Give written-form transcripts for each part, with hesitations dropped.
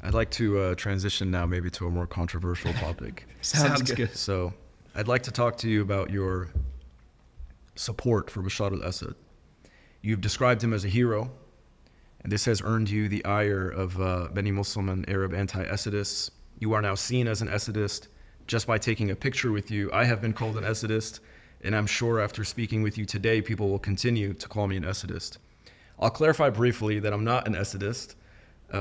I'd like to transition now maybe to a more controversial topic. Sounds good. So I'd like to talk to you about your support for Bashar al-Assad. You've described him as a hero, and this has earned you the ire of many Muslim and Arab anti-Assadists. You are now seen as an Assadist. Just by taking a picture with you, I have been called an Assadist, and I'm sure after speaking with you today, people will continue to call me an Assadist. I'll clarify briefly that I'm not an Assadist.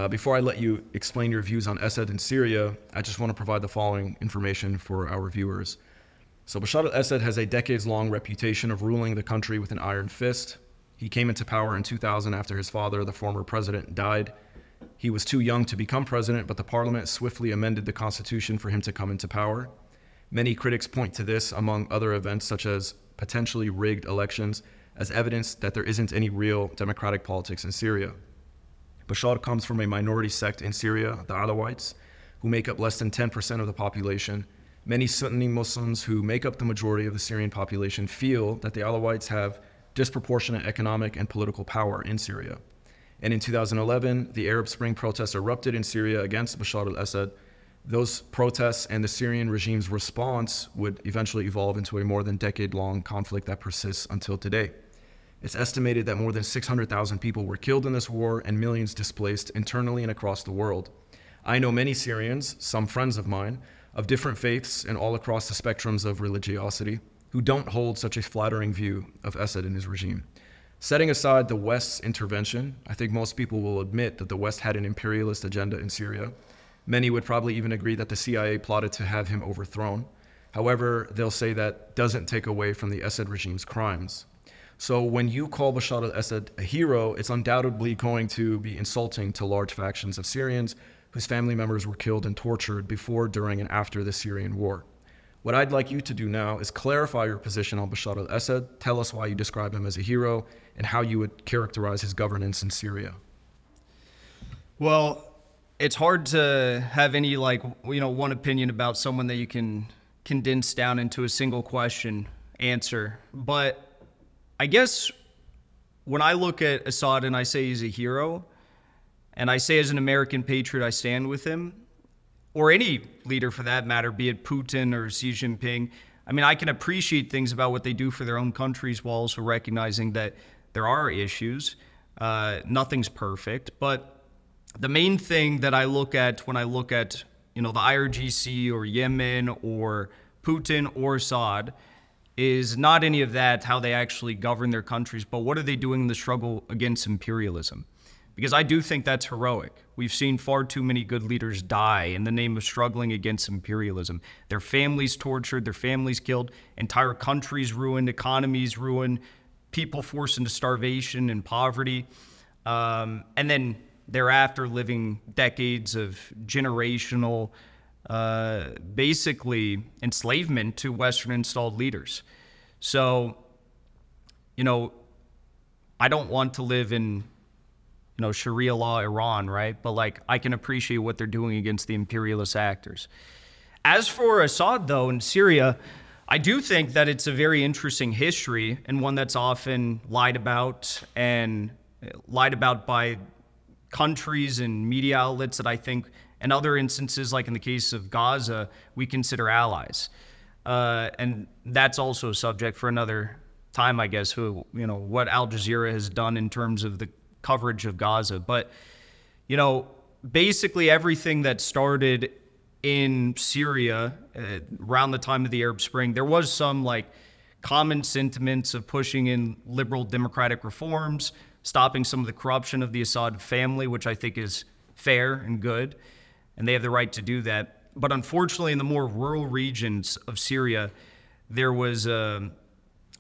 Before I let you explain your views on Assad in Syria, I just want to provide the following information for our viewers. So Bashar al-Assad has a decades-long reputation of ruling the country with an iron fist. He came into power in 2000 after his father, the former president, died. He was too young to become president, but the parliament swiftly amended the constitution for him to come into power. Many critics point to this, among other events such as potentially rigged elections, as evidence that there isn't any real democratic politics in Syria. Bashar comes from a minority sect in Syria, the Alawites, who make up less than 10% of the population. Many Sunni Muslims who make up the majority of the Syrian population feel that the Alawites have disproportionate economic and political power in Syria. And in 2011, the Arab Spring protests erupted in Syria against Bashar al-Assad. Those protests and the Syrian regime's response would eventually evolve into a more than decade-long conflict that persists until today. It's estimated that more than 600,000 people were killed in this war and millions displaced internally and across the world. I know many Syrians, some friends of mine, of different faiths and all across the spectrums of religiosity, who don't hold such a flattering view of Assad and his regime. Setting aside the West's intervention, I think most people will admit that the West had an imperialist agenda in Syria. Many would probably even agree that the CIA plotted to have him overthrown. However, they'll say that doesn't take away from the Assad regime's crimes. So when you call Bashar al-Assad a hero, it's undoubtedly going to be insulting to large factions of Syrians whose family members were killed and tortured before, during, and after the Syrian war. What I'd like you to do now is clarify your position on Bashar al-Assad, tell us why you describe him as a hero, and how you would characterize his governance in Syria. Well, it's hard to have any one opinion about someone that you can condense down into a single question answer. But I guess when I look at Assad and I say he's a hero, and I say as an American patriot I stand with him, or any leader for that matter, be it Putin or Xi Jinping, I mean, I can appreciate things about what they do for their own countries while also recognizing that there are issues. Nothing's perfect. But the main thing that I look at when I look at, the IRGC or Yemen or Putin or Assad is not any of that, how they actually govern their countries, but what are they doing in the struggle against imperialism? Because I do think that's heroic. We've seen far too many good leaders die in the name of struggling against imperialism. Their families tortured, their families killed, entire countries ruined, economies ruined, people forced into starvation and poverty, and then thereafter living decades of generational basically enslavement to Western installed leaders. So, I don't want to live in, Sharia law Iran, right? But I can appreciate what they're doing against the imperialist actors. As for Assad, though, in Syria, I do think that it's a very interesting history and one that's often lied about by countries and media outlets that I think, in other instances, like in the case of Gaza, we consider allies. And that's also a subject for another time, I guess, what Al Jazeera has done in terms of the coverage of Gaza. But, basically everything that started in Syria around the time of the Arab Spring, there was some common sentiments of pushing in liberal democratic reforms, stopping some of the corruption of the Assad family, which I think is fair and good, and they have the right to do that. But unfortunately, in the more rural regions of Syria, there was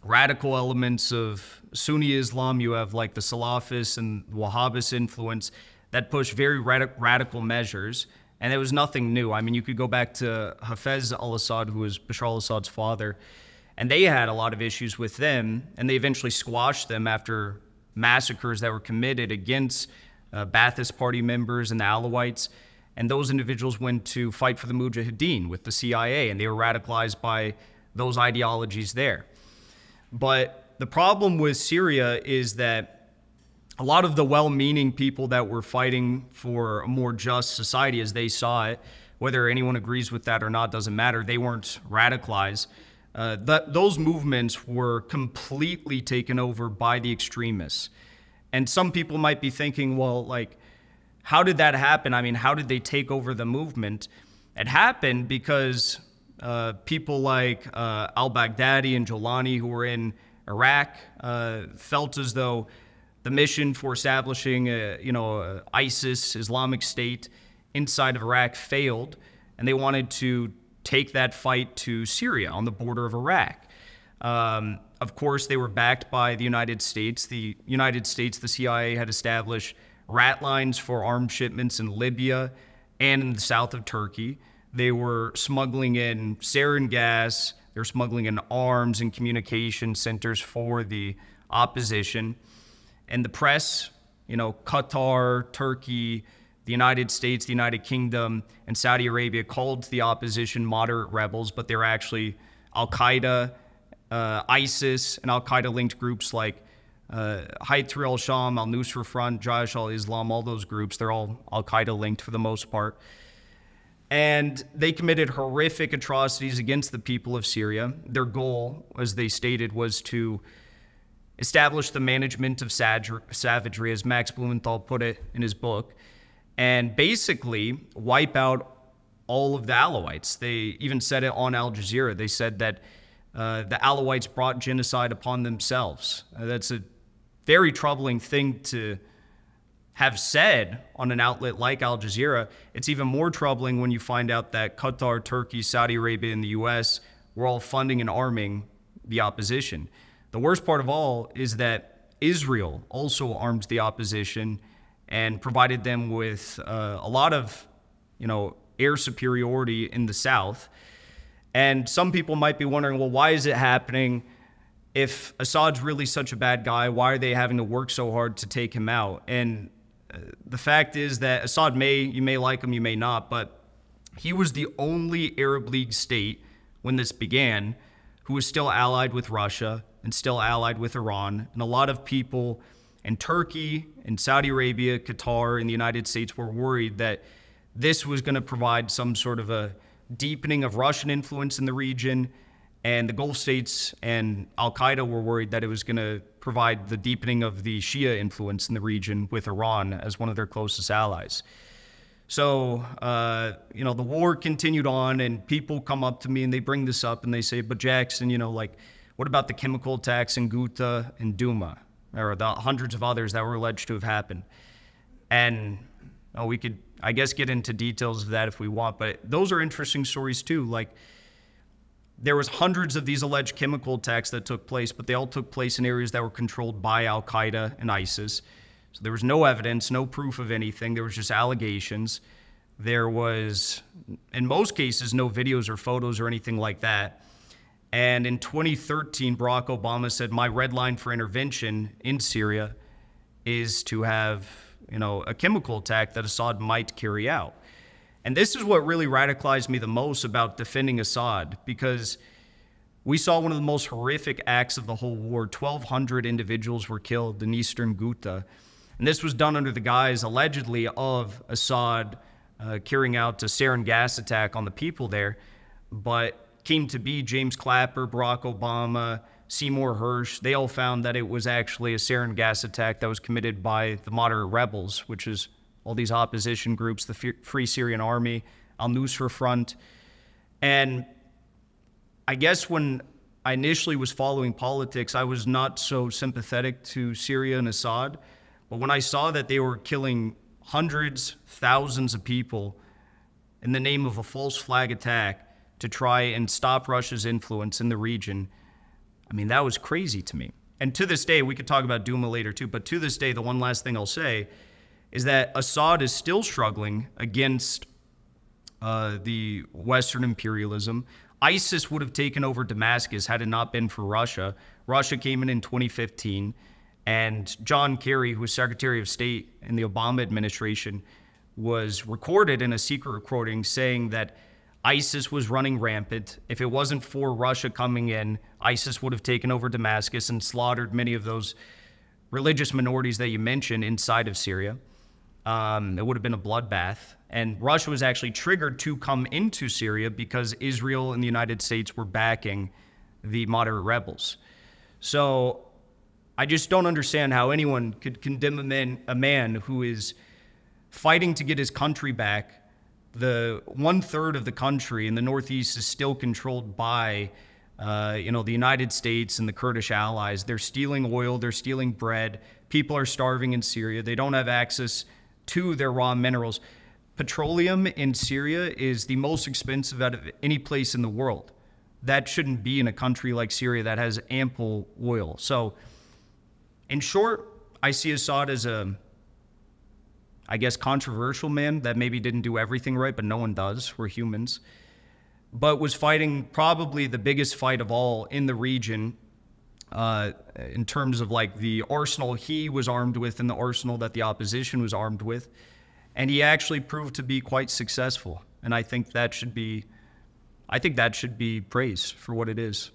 radical elements of Sunni Islam. You have the Salafists and Wahhabist influence that push very radical measures, and there was nothing new. I mean, you could go back to Hafez al-Assad, who was Bashar al-Assad's father, and they had a lot of issues with them, and they eventually squashed them after massacres that were committed against Ba'athist Party members and the Alawites. And those individuals went to fight for the Mujahideen with the CIA, and they were radicalized by those ideologies there. But the problem with Syria is that a lot of the well-meaning people that were fighting for a more just society as they saw it, whether anyone agrees with that or not doesn't matter, they weren't radicalized. Those movements were completely taken over by the extremists. And some people might be thinking, well, like, how did that happen? I mean, how did they take over the movement? It happened because people like al-Baghdadi and Jolani, who were in Iraq, felt as though the mission for establishing ISIS, Islamic State, inside of Iraq failed, and they wanted to take that fight to Syria on the border of Iraq. Of course, they were backed by the United States. The United States, the CIA, had established rat lines for armed shipments in Libya and in the south of Turkey. They were smuggling in sarin gas. They were smuggling in arms and communication centers for the opposition. And the press, Qatar, Turkey, the United States, the United Kingdom, and Saudi Arabia called the opposition moderate rebels, but they're actually Al-Qaeda, ISIS, and Al-Qaeda-linked groups like Hayat al-Sham, Al-Nusra Front, Jaish al-Islam, all those groups, they're all Al-Qaeda-linked for the most part. And they committed horrific atrocities against the people of Syria. Their goal, as they stated, was to establish the management of savagery, as Max Blumenthal put it in his book, and basically wipe out all of the Alawites. They even said it on Al Jazeera. They said that the Alawites brought genocide upon themselves. That's a very troubling thing to have said on an outlet like Al Jazeera. It's even more troubling when you find out that Qatar, Turkey, Saudi Arabia, and the US were all funding and arming the opposition. The worst part of all is that Israel also armed the opposition and provided them with a lot of, air superiority in the south. And some people might be wondering, well, why is it happening? If Assad's really such a bad guy, why are they having to work so hard to take him out? And the fact is that Assad you may like him, you may not, but he was the only Arab League state when this began who was still allied with Russia and still allied with Iran. And a lot of people in Turkey, in Saudi Arabia, Qatar, and the United States were worried that this was going to provide some sort of a deepening of Russian influence in the region. And the Gulf states and Al-Qaeda were worried that it was going to provide the deepening of the Shia influence in the region with Iran as one of their closest allies. So, the war continued on, and people come up to me and they bring this up and they say, but Jackson, what about the chemical attacks in Ghouta and Douma, or the hundreds of others that were alleged to have happened? And we could, I guess, get into details of that if we want, but those are interesting stories too. Like, there was hundreds of these alleged chemical attacks that took place, but they all took place in areas that were controlled by Al-Qaeda and ISIS. So there was no evidence, no proof of anything. There was just allegations. There was, in most cases, no videos or photos or anything like that. And in 2013, Barack Obama said, my red line for intervention in Syria is to have, a chemical attack that Assad might carry out. And this is what really radicalized me the most about defending Assad, because we saw one of the most horrific acts of the whole war. 1,200 individuals were killed in eastern Ghouta. And this was done under the guise, allegedly, of Assad carrying out a sarin gas attack on the people there. But came to be James Clapper, Barack Obama, Seymour Hersh. They all found that it was actually a sarin gas attack that was committed by the moderate rebels, which is all these opposition groups, the Free Syrian Army, Al-Nusra Front. And I guess when I initially was following politics, I was not so sympathetic to Syria and Assad. But when I saw that they were killing hundreds, thousands of people in the name of a false flag attack to try and stop Russia's influence in the region, I mean, that was crazy to me. And to this day, we could talk about Douma later too, but to this day, the one last thing I'll say is that Assad is still struggling against the Western imperialism. ISIS would have taken over Damascus had it not been for Russia. Russia came in 2015, and John Kerry, who was Secretary of State in the Obama administration, was recorded in a secret recording saying that ISIS was running rampant. If it wasn't for Russia coming in, ISIS would have taken over Damascus and slaughtered many of those religious minorities that you mentioned inside of Syria. It would have been a bloodbath. And Russia was actually triggered to come into Syria because Israel and the United States were backing the moderate rebels. So I just don't understand how anyone could condemn a man who is fighting to get his country back. The 1/3 of the country in the Northeast is still controlled by the United States and the Kurdish allies. They're stealing oil, they're stealing bread. People are starving in Syria. They don't have access to their raw minerals. Petroleum in Syria is the most expensive out of any place in the world. That shouldn't be in a country like Syria that has ample oil. So, in short, I see Assad as a, I guess, controversial man that maybe didn't do everything right, but no one does. We're humans. But was fighting probably the biggest fight of all in the region in terms of like the arsenal he was armed with and the arsenal that the opposition was armed with. And he actually proved to be quite successful. And I think that should be praised for what it is.